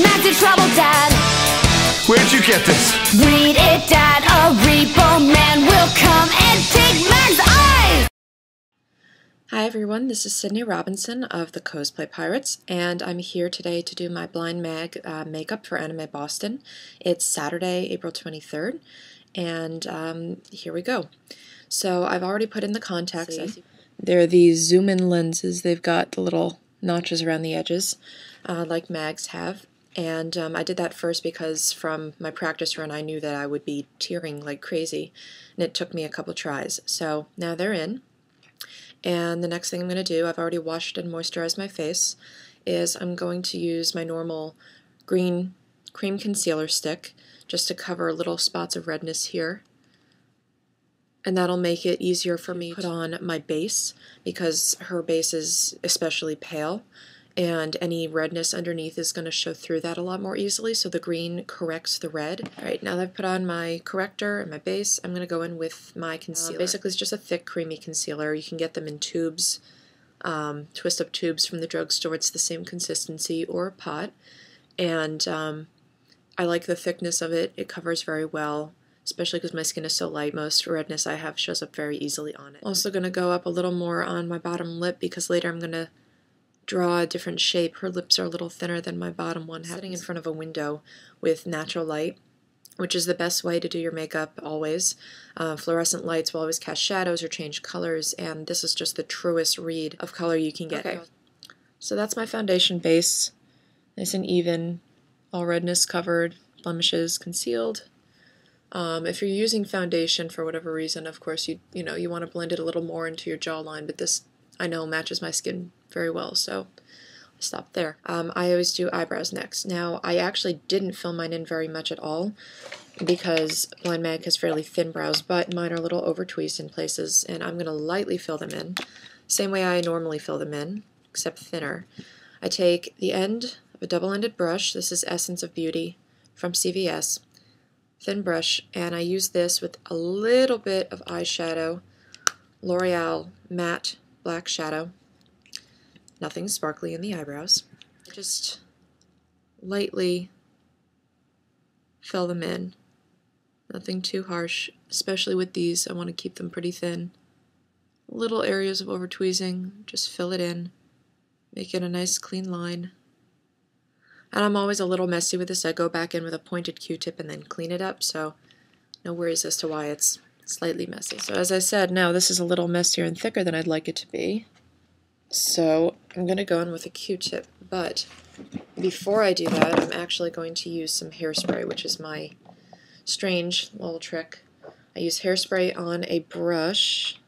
Max in trouble, Dad. Where'd you get this? Read it, Dad. A repo man will come and take Mag's eyes. Hi everyone, this is Sydney Robinson of the Cosplay Pirates, and I'm here today to do my Blind Mag makeup for Anime Boston. It's Saturday, April 23rd, and here we go. So I've already put in the contacts. They're these zoom-in lenses. They've got the little notches around the edges, like Mags have. And I did that first because from my practice run I knew that I would be tearing like crazy, and it took me a couple tries. So now they're in. And the next thing I'm going to do, I've already washed and moisturized my face, is I'm going to use my normal green cream concealer stick just to cover little spots of redness here. And that'll make it easier for me to put on my base, because her base is especially pale, and any redness underneath is going to show through that a lot more easily, so the green corrects the red. Alright, now that I've put on my corrector and my base, I'm going to go in with my concealer. Basically it's just a thick, creamy concealer. You can get them in tubes, twist-up tubes from the drugstore. It's the same consistency, or a pot. And I like the thickness of it. It covers very well, especially because my skin is so light. Most redness I have shows up very easily on it. I'm also going to go up a little more on my bottom lip, because later I'm going to draw a different shape. Her lips are a little thinner than my bottom one. Sitting in front of a window with natural light, which is the best way to do your makeup always. Fluorescent lights will always cast shadows or change colors, and this is just the truest read of color you can get. Okay. So that's my foundation base. Nice and even, all redness covered, blemishes concealed. If you're using foundation for whatever reason, of course you want to blend it a little more into your jawline, but this I know matches my skin very well, so I'll stop there. I always do eyebrows next. Now, I actually didn't fill mine in very much at all, because Blind Mag has fairly thin brows, but mine are a little over-tweezed in places, and I'm going to lightly fill them in, same way I normally fill them in, except thinner. I take the end of a double-ended brush. This is Essence of Beauty from CVS. Thin brush, and I use this with a little bit of eyeshadow, L'Oreal Matte Black Shadow. Nothing sparkly in the eyebrows. Just lightly fill them in. Nothing too harsh, especially with these. I want to keep them pretty thin. Little areas of over-tweezing, just fill it in. Make it a nice clean line. And I'm always a little messy with this. I go back in with a pointed Q-tip and then clean it up, so no worries as to why it's slightly messy. So as I said, now this is a little messier and thicker than I'd like it to be. So I'm going to go in with a Q-tip, but before I do that, I'm actually going to use some hairspray, which is my strange little trick. I use hairspray on a brush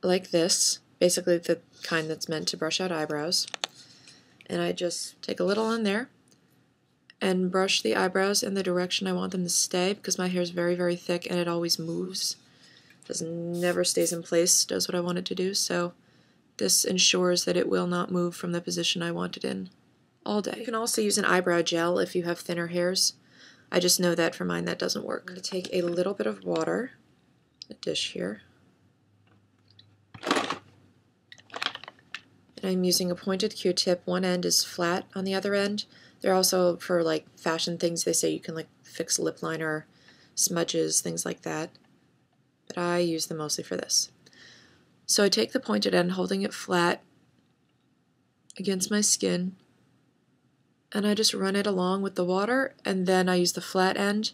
like this, basically the kind that's meant to brush out eyebrows. And I just take a little on there and brush the eyebrows in the direction I want them to stay, because my hair is very, very thick and it always moves. Never stays in place, does what I want it to do, so this ensures that it will not move from the position I want it in all day. You can also use an eyebrow gel if you have thinner hairs. I just know that for mine that doesn't work. I'm going to take a little bit of water, a dish here, and I'm using a pointed Q-tip. One end is flat on the other end. They're also, for like fashion things, they say you can like fix lip liner, smudges, things like that. But I use them mostly for this. So I take the pointed end, holding it flat against my skin, and I just run it along with the water, and then I use the flat end,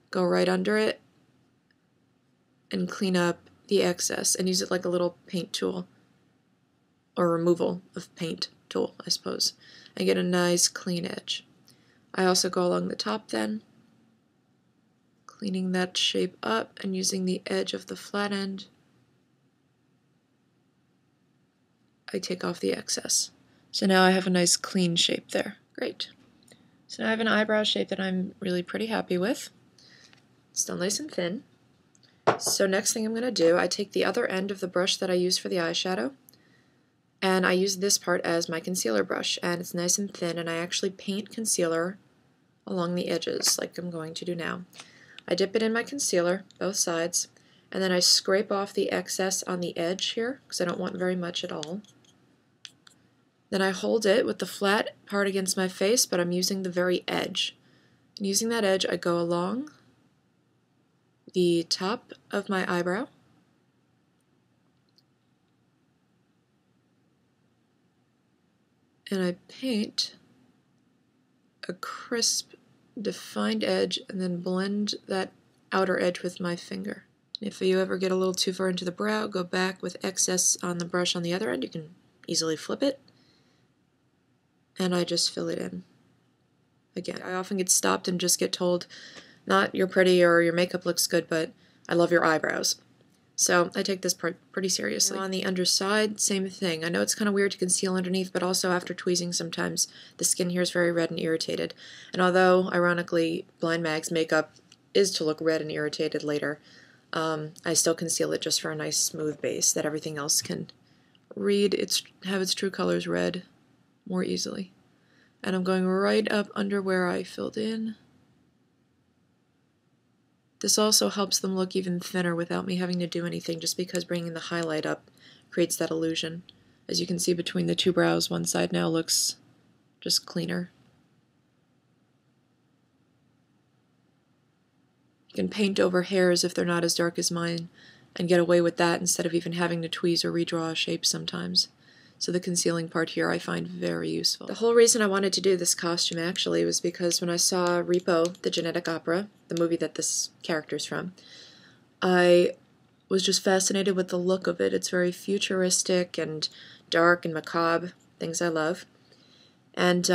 go right under it, and clean up the excess, and use it like a little paint tool, or removal of paint tool, I suppose, and get a nice clean edge. I also go along the top then, cleaning that shape up and using the edge of the flat end. I take off the excess. So now I have a nice clean shape there. Great. So now I have an eyebrow shape that I'm really pretty happy with. It's still nice and thin. So next thing I'm going to do, I take the other end of the brush that I use for the eyeshadow, and I use this part as my concealer brush, and it's nice and thin, and I actually paint concealer along the edges like I'm going to do now. I dip it in my concealer, both sides, and then I scrape off the excess on the edge here, because I don't want very much at all. Then I hold it with the flat part against my face, but I'm using the very edge. And using that edge, I go along the top of my eyebrow. And I paint a crisp, defined edge and then blend that outer edge with my finger. If you ever get a little too far into the brow, go back with excess on the brush on the other end. You can easily flip it. And I just fill it in. Again, I often get stopped and just get told, not you're pretty or your makeup looks good, but I love your eyebrows. So I take this part pretty seriously. On the underside, same thing. I know it's kind of weird to conceal underneath, but also after tweezing sometimes the skin here is very red and irritated. And although, ironically, Blind Mag's makeup is to look red and irritated later, I still conceal it just for a nice smooth base that everything else can have its true colors read more easily. And I'm going right up under where I filled in. This also helps them look even thinner without me having to do anything, just because bringing the highlight up creates that illusion. As you can see between the two brows, one side now looks just cleaner. You can paint over hairs if they're not as dark as mine and get away with that instead of even having to tweeze or redraw a shape sometimes. So the concealing part here I find very useful. The whole reason I wanted to do this costume actually was because when I saw Repo the Genetic Opera, the movie that this character's from, I was just fascinated with the look of it. It's very futuristic and dark and macabre, things I love. And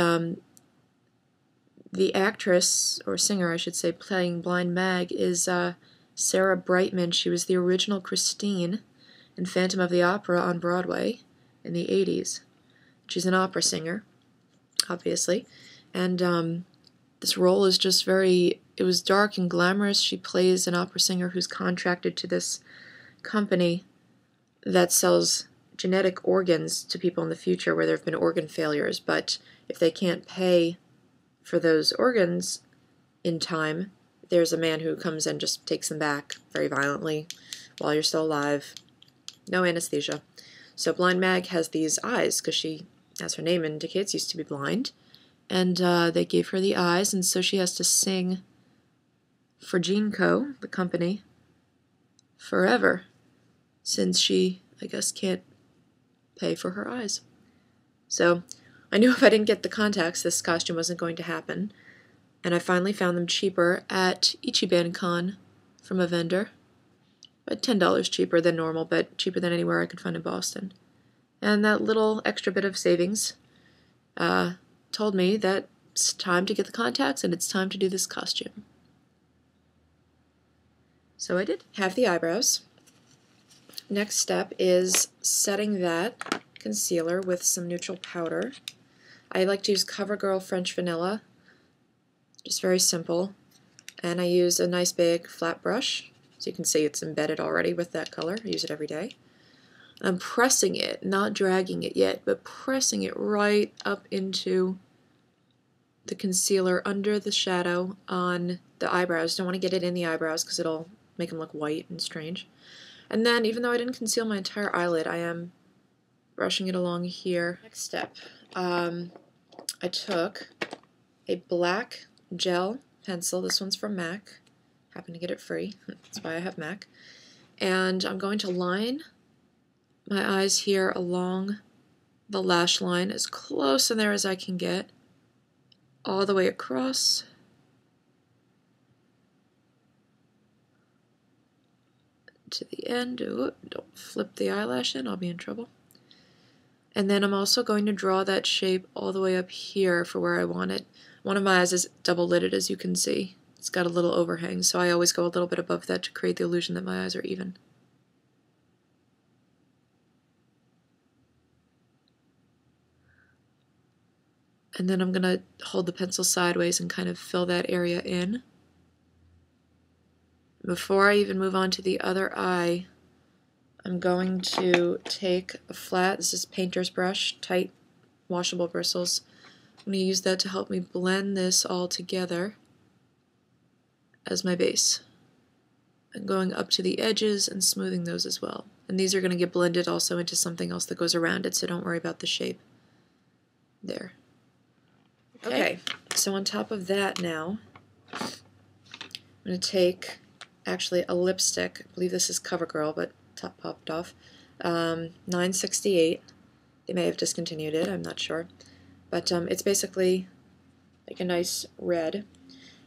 the actress, or singer I should say, playing Blind Mag is Sarah Brightman. She was the original Christine in Phantom of the Opera on Broadway in the 80s. She's an opera singer, obviously, and this role is just it was dark and glamorous. She plays an opera singer who's contracted to this company that sells genetic organs to people in the future where there have been organ failures, but if they can't pay for those organs in time, there's a man who comes and just takes them back very violently while you're still alive. No anesthesia. So Blind Mag has these eyes, because she, as her name indicates, used to be blind. And they gave her the eyes, and so she has to sing for Gene Co., the company, forever, since she, I guess, can't pay for her eyes. So I knew if I didn't get the contacts, this costume wasn't going to happen. And I finally found them cheaper at Ichiban Con from a vendor. About $10 cheaper than normal, but cheaper than anywhere I could find in Boston. And that little extra bit of savings told me that it's time to get the contacts and it's time to do this costume. So I did. Have the eyebrows. Next step is setting that concealer with some neutral powder. I like to use CoverGirl French Vanilla, just very simple. And I use a nice big flat brush. So you can see it's embedded already with that color. I use it every day. I'm pressing it, not dragging it yet, but pressing it right up into the concealer under the shadow on the eyebrows. Don't want to get it in the eyebrows because it'll make them look white and strange. And then, even though I didn't conceal my entire eyelid, I am brushing it along here. Next step, I took a black gel pencil. This one's from MAC. Happen to get it free. That's why I have MAC. And I'm going to line my eyes here along the lash line as close in there as I can get, all the way across. To the end. Ooh, don't flip the eyelash in, I'll be in trouble. And then I'm also going to draw that shape all the way up here for where I want it. One of my eyes is double-lidded, as you can see. It's got a little overhang, so I always go a little bit above that to create the illusion that my eyes are even. And then I'm going to hold the pencil sideways and kind of fill that area in. Before I even move on to the other eye, I'm going to take a flat, this is painter's brush, tight washable bristles. I'm going to use that to help me blend this all together as my base. I'm going up to the edges and smoothing those as well. And these are going to get blended also into something else that goes around it, so don't worry about the shape. There. Okay, so on top of that now, I'm going to take actually a lipstick. I believe this is CoverGirl, but top popped off. 968. They may have discontinued it, I'm not sure. But it's basically like a nice red.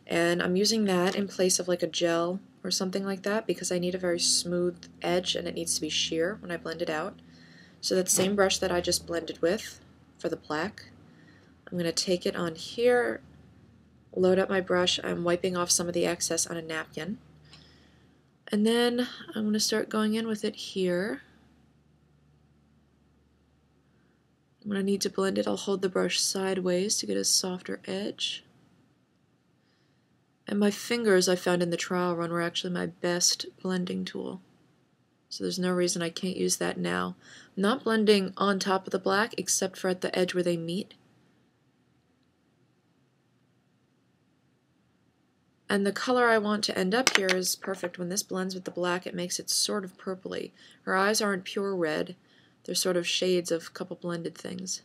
And I'm using that in place of like a gel or something like that because I need a very smooth edge and it needs to be sheer when I blend it out. So that same brush that I just blended with for the black, I'm going to take it on here, load up my brush. I'm wiping off some of the excess on a napkin. And then I'm going to start going in with it here. When I need to blend it, I'll hold the brush sideways to get a softer edge. And my fingers, I found in the trial run, were actually my best blending tool. So there's no reason I can't use that now. I'm not blending on top of the black except for at the edge where they meet. And the color I want to end up here is perfect. When this blends with the black, it makes it sort of purpley. Her eyes aren't pure red. They're sort of shades of a couple blended things.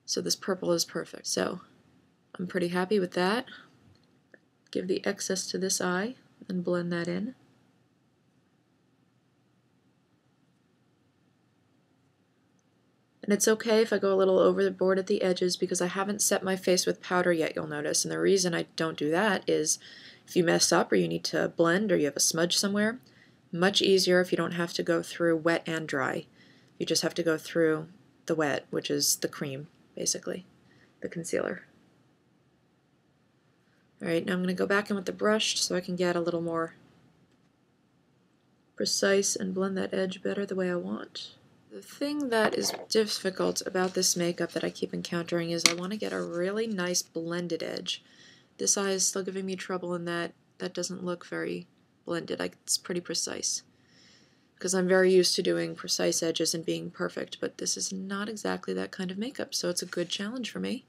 So this purple is perfect. So I'm pretty happy with that. Give the excess to this eye and blend that in. And it's okay if I go a little over the board at the edges because I haven't set my face with powder yet, you'll notice. And the reason I don't do that is if you mess up or you need to blend or you have a smudge somewhere, much easier if you don't have to go through wet and dry. You just have to go through the wet, which is the cream, basically, the concealer. Alright, now I'm going to go back in with the brush so I can get a little more precise and blend that edge better the way I want. The thing that is difficult about this makeup that I keep encountering is I want to get a really nice blended edge. This eye is still giving me trouble in that doesn't look very blended. It's pretty precise. Because I'm very used to doing precise edges and being perfect, but this is not exactly that kind of makeup, so it's a good challenge for me.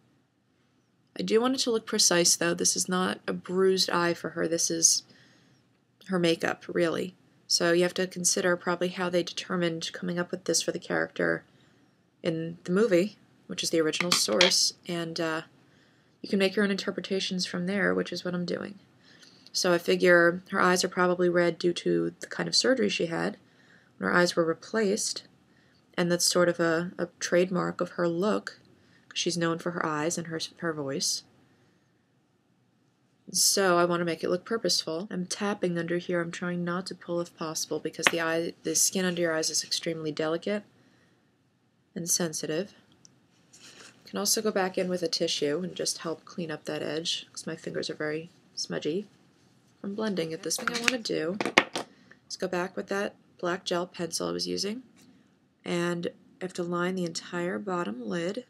I do want it to look precise, though. This is not a bruised eye for her. This is her makeup, really. So you have to consider probably how they determined coming up with this for the character in the movie, which is the original source, and you can make your own interpretations from there, which is what I'm doing. So I figure her eyes are probably red due to the kind of surgery she had when her eyes were replaced, and that's sort of a trademark of her look, because she's known for her eyes and her voice. So I want to make it look purposeful. I'm tapping under here. I'm trying not to pull if possible because the skin under your eyes is extremely delicate and sensitive. You can also go back in with a tissue and just help clean up that edge because my fingers are very smudgy from blending at this point. What I want to do is go back with that black gel pencil I was using, and I have to line the entire bottom lid,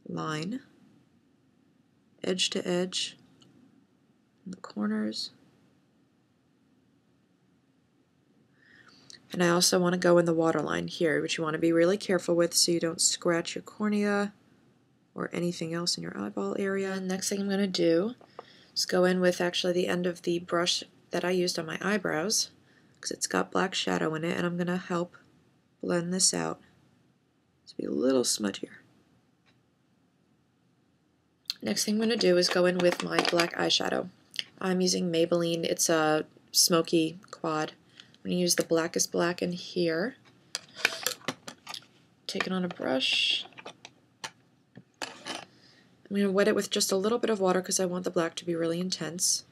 line, edge to edge, in the corners. And I also want to go in the waterline here, which you want to be really careful with so you don't scratch your cornea or anything else in your eyeball area. And next thing I'm going to do is go in with actually the end of the brush that I used on my eyebrows, because it's got black shadow in it, and I'm going to help blend this out to be a little smudgier. Next thing I'm going to do is go in with my black eyeshadow. I'm using Maybelline. It's a smoky quad. I'm going to use the blackest black in here. Take it on a brush. I'm going to wet it with just a little bit of water because I want the black to be really intense.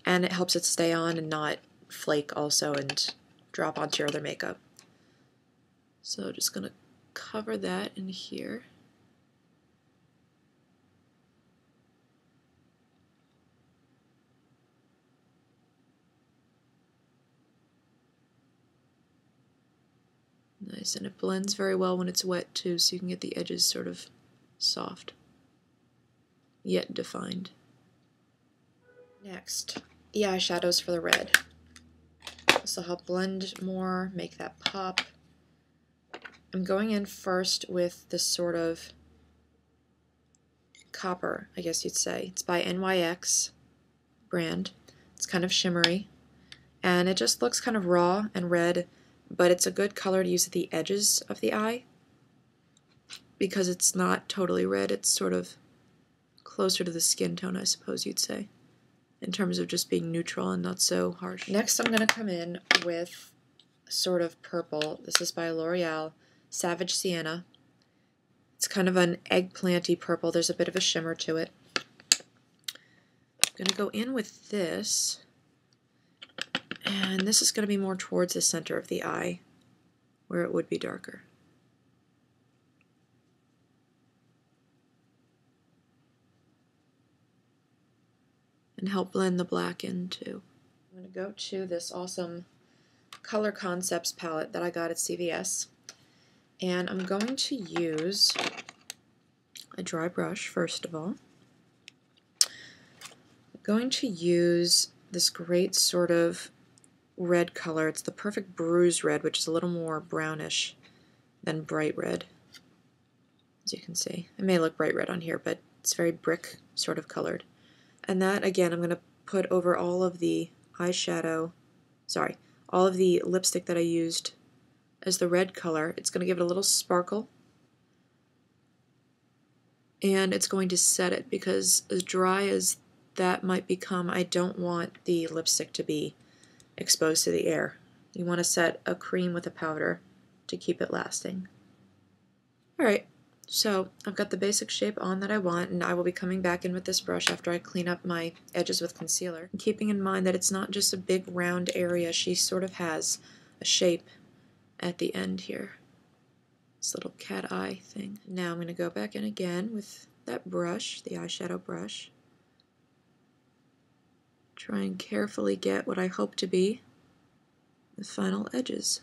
And it helps it stay on and not flake also and drop onto your other makeup. So just going to cover that in here. Nice, and it blends very well when it's wet too, so you can get the edges sort of soft, yet defined. Next, the eyeshadows for the red. This will help blend more, make that pop. I'm going in first with this sort of copper, I guess you'd say. It's by NYX brand. It's kind of shimmery, and it just looks kind of raw and red, but it's a good color to use at the edges of the eye. because it's not totally red. It's sort of closer to the skin tone, I suppose you'd say, in terms of just being neutral and not so harsh. Next, I'm going to come in with sort of purple. This is by L'Oreal, Savage Sienna. It's kind of an eggplanty purple. There's a bit of a shimmer to it. I'm going to go in with this, and this is going to be more towards the center of the eye, where it would be darker. And help blend the black in too. I'm going to go to this awesome Color Concepts palette that I got at CVS, and I'm going to use a dry brush first of all. I'm going to use this great sort of red color. It's the Perfect Bruise Red, which is a little more brownish than bright red, as you can see. It may look bright red on here, but it's very brick sort of colored. And that, again, I'm going to put over all of the eyeshadow, all of the lipstick that I used as the red color. It's going to give it a little sparkle, and it's going to set it, because as dry as that might become, I don't want the lipstick to be exposed to the air. You want to set a cream with a powder to keep it lasting. Alright. So I've got the basic shape on that I want, and I will be coming back in with this brush after I clean up my edges with concealer. And keeping in mind that it's not just a big round area, she sort of has a shape at the end here. This little cat eye thing. Now I'm going to go back in again with that brush, the eyeshadow brush. Try and carefully get what I hope to be the final edges.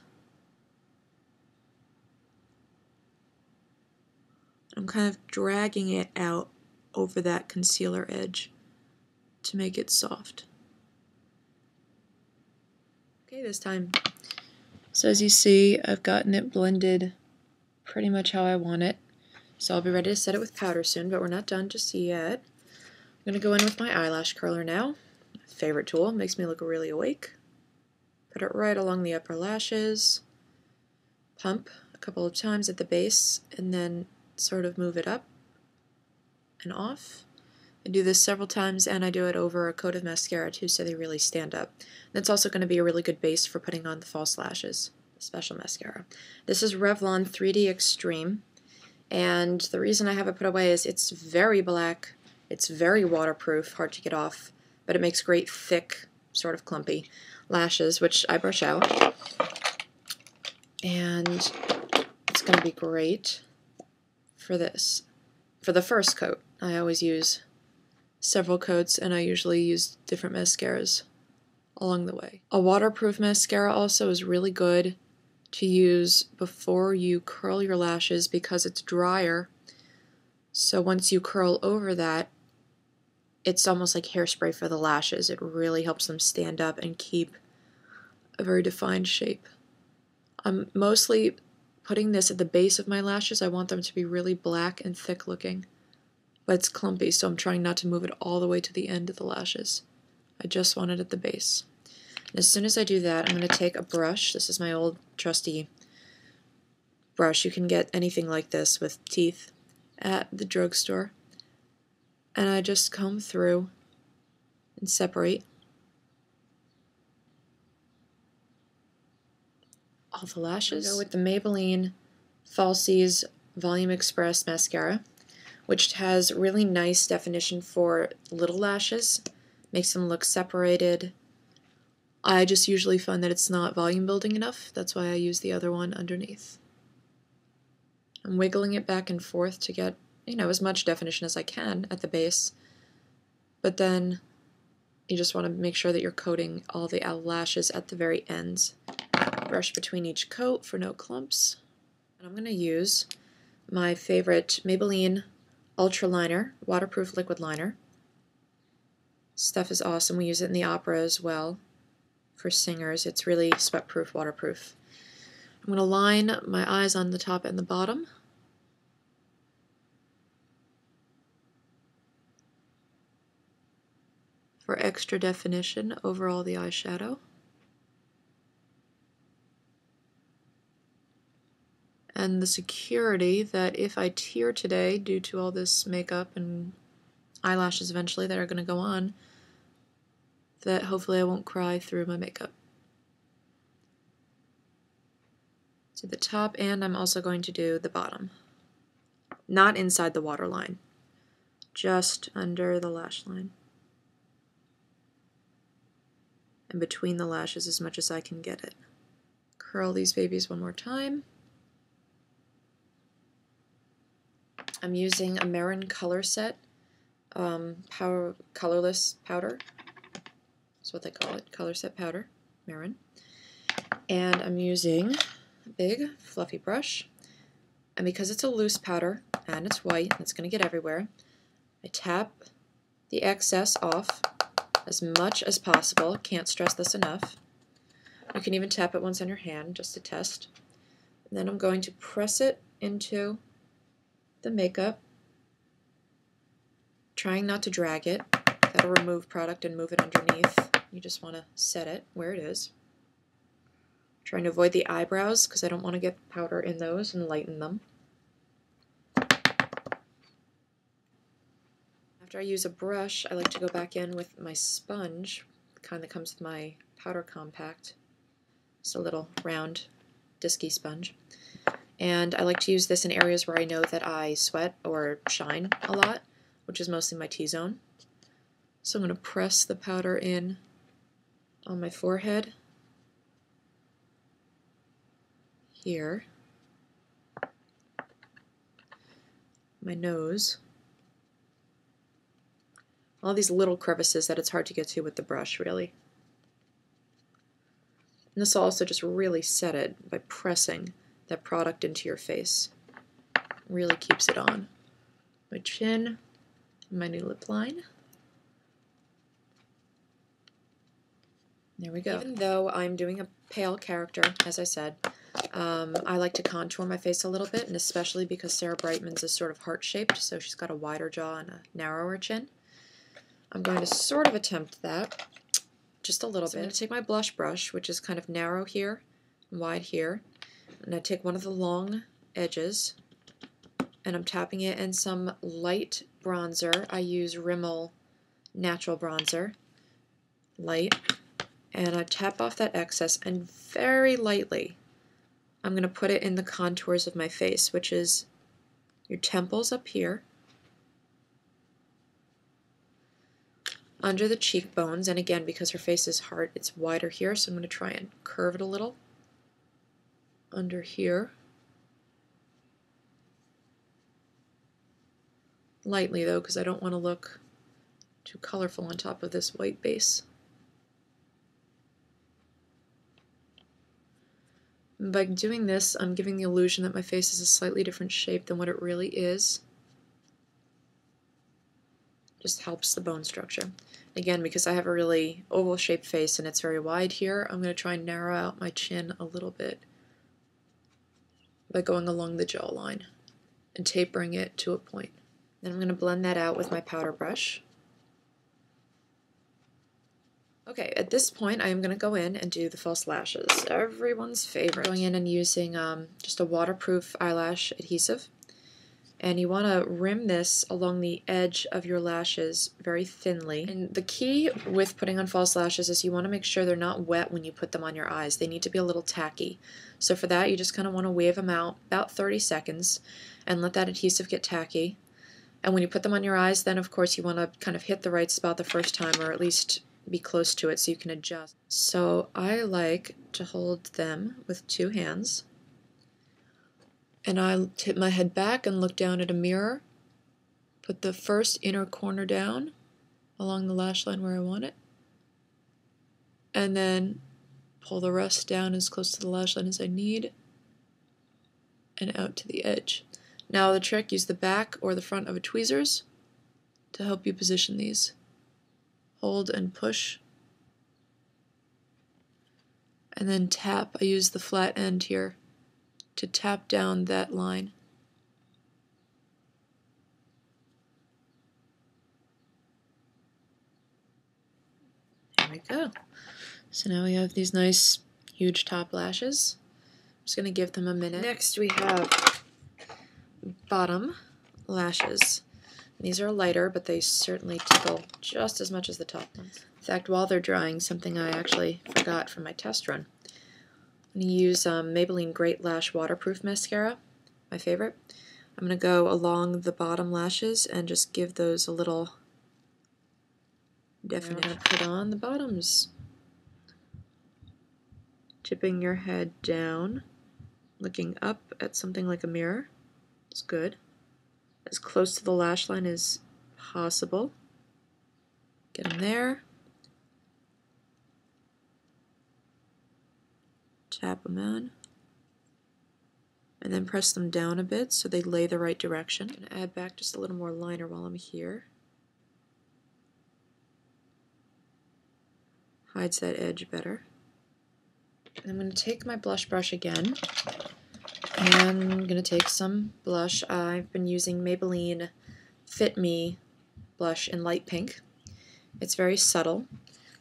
I'm kind of dragging it out over that concealer edge to make it soft. Okay, this time. So as you see, I've gotten it blended pretty much how I want it. So I'll be ready to set it with powder soon, but we're not done just yet. I'm going to go in with my eyelash curler now. Favorite tool, makes me look really awake. Put it right along the upper lashes. Pump a couple of times at the base, and then sort of move it up and off. I do this several times, and I do it over a coat of mascara too, so they really stand up. That's also going to be a really good base for putting on the false lashes, the special mascara. This is Revlon 3D Extreme, and the reason I have it put away is it's very black, it's very waterproof, hard to get off, but it makes great thick, sort of clumpy lashes, which I brush out. And it's going to be great for this. For the first coat, I always use several coats, and I usually use different mascaras along the way. A waterproof mascara also is really good to use before you curl your lashes because it's drier. So once you curl over that, it's almost like hairspray for the lashes. It really helps them stand up and keep a very defined shape. I'm mostly putting this at the base of my lashes. I want them to be really black and thick looking, but it's clumpy, so I'm trying not to move it all the way to the end of the lashes. I just want it at the base. And as soon as I do that, I'm going to take a brush. This is my old trusty brush. You can get anything like this with teeth at the drugstore. And I just comb through and separate all the lashes. I go with the Maybelline Falsies Volume Express Mascara, which has really nice definition for little lashes, makes them look separated. I just usually find that it's not volume building enough, that's why I use the other one underneath. I'm wiggling it back and forth to get, as much definition as I can at the base, but then you just want to make sure that you're coating all the lashes at the very ends. Brush between each coat for no clumps. And I'm going to use my favorite Maybelline Ultra Liner, waterproof liquid liner. Stuff is awesome. We use it in the opera as well for singers. It's really sweat-proof, waterproof. I'm going to line my eyes on the top and the bottom. For extra definition over all the eyeshadow. and the security that if I tear today due to all this makeup and eyelashes eventually that are going to go on, that hopefully I won't cry through my makeup. To the top, and I'm also going to do the bottom. Not inside the waterline, just under the lash line. And between the lashes as much as I can get it. Curl these babies one more time. I'm using a Marin Color Set colorless powder. That's what they call it, Color Set powder, Marin. And I'm using a big fluffy brush. And because it's a loose powder and it's white and it's going to get everywhere, I tap the excess off as much as possible. Can't stress this enough. You can even tap it once on your hand just to test. And then I'm going to press it into the makeup, trying not to drag it. That'll remove product and move it underneath. You just want to set it where it is. Trying to avoid the eyebrows because I don't want to get powder in those and lighten them. After I use a brush, I like to go back in with my sponge, the kind that comes with my powder compact. It's a little round, disky sponge. And I like to use this in areas where I know that I sweat or shine a lot, which is mostly my T-zone. So I'm going to press the powder in on my forehead, here, my nose, all these little crevices that it's hard to get to with the brush, really. And this will also just really set it by pressing that product into your face. Really keeps it on. My chin, my new lip line. There we go. Even though I'm doing a pale character, as I said, I like to contour my face a little bit, and especially because Sarah Brightman's is sort of heart-shaped, so she's got a wider jaw and a narrower chin. I'm going to sort of attempt that, just a little bit. I'm going to take my blush brush, which is kind of narrow here, and wide here, and I take one of the long edges, and I'm tapping it in some light bronzer. I use Rimmel Natural Bronzer, light, and I tap off that excess, and very lightly I'm going to put it in the contours of my face, which is your temples up here, under the cheekbones, and again, because her face is hard, it's wider here, so I'm going to try and curve it a little, under here, lightly though, because I don't want to look too colorful on top of this white base. And by doing this, I'm giving the illusion that my face is a slightly different shape than what it really is. Just helps the bone structure. Again, because I have a really oval-shaped face and it's very wide here, I'm going to try and narrow out my chin a little bit by going along the jawline and tapering it to a point. Then I'm going to blend that out with my powder brush. Okay, at this point I am going to go in and do the false lashes. Everyone's favorite. Going in and using just a waterproof eyelash adhesive. And you want to rim this along the edge of your lashes very thinly. And the key with putting on false lashes is you want to make sure they're not wet when you put them on your eyes. They need to be a little tacky. So for that, you just kind of want to wave them out about 30 seconds and let that adhesive get tacky. And when you put them on your eyes, then of course you want to kind of hit the right spot the first time, or at least be close to it so you can adjust. So I like to hold them with two hands. And I tip my head back and look down at a mirror, put the first inner corner down along the lash line where I want it, and then pull the rest down as close to the lash line as I need, and out to the edge. Now the trick, use the back or the front of a tweezers to help you position these. Hold and push, and then tap. I use the flat end here to tap down that line. There we go. So now we have these nice huge top lashes. just going to give them a minute. Next we have bottom lashes. These are lighter, but they certainly tickle just as much as the top ones. In fact, while they're drying, something I actually forgot from my test run. I'm going to use Maybelline Great Lash Waterproof Mascara, my favorite. I'm going to go along the bottom lashes and just give those a little definition. I'm going to put on the bottoms. Tipping your head down, looking up at something like a mirror. It's good. As close to the lash line as possible. Get them there. Tap them in. And then press them down a bit so they lay the right direction. I'm going to add back just a little more liner while I'm here. Hides that edge better. And I'm going to take my blush brush again. And I'm going to take some blush. I've been using Maybelline Fit Me blush in light pink. It's very subtle,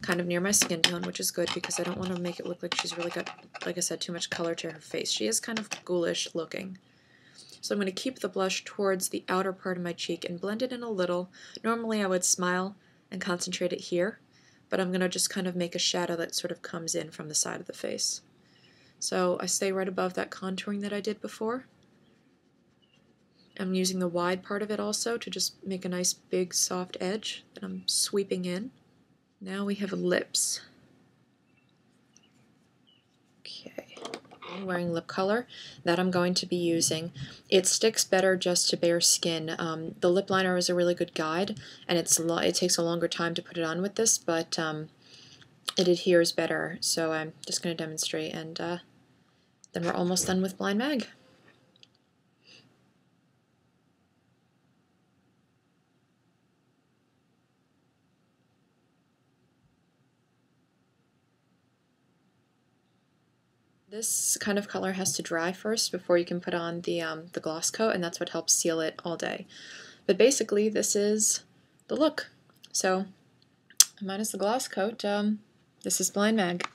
kind of near my skin tone, which is good because I don't want to make it look like she's really got, like I said, too much color to her face. She is kind of ghoulish looking. So I'm going to keep the blush towards the outer part of my cheek and blend it in a little. Normally I would smile and concentrate it here, but I'm going to just kind of make a shadow that sort of comes in from the side of the face. So I stay right above that contouring that I did before. I'm using the wide part of it also to just make a nice big soft edge that I'm sweeping in. Now we have lips. Okay, I'm wearing lip color that I'm going to be using. It sticks better just to bare skin. The lip liner is a really good guide, and it takes a longer time to put it on with this, but it adheres better. So I'm just going to demonstrate, and then we're almost done with Blind Mag. This kind of color has to dry first before you can put on the gloss coat, and that's what helps seal it all day. But basically, this is the look. So, minus the gloss coat, this is Blind Mag.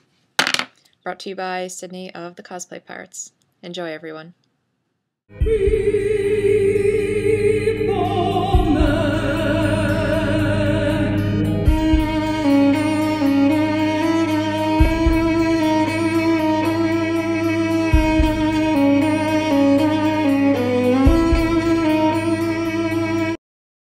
Brought to you by Sydney of the Cosplay Pirates. Enjoy, everyone. Repo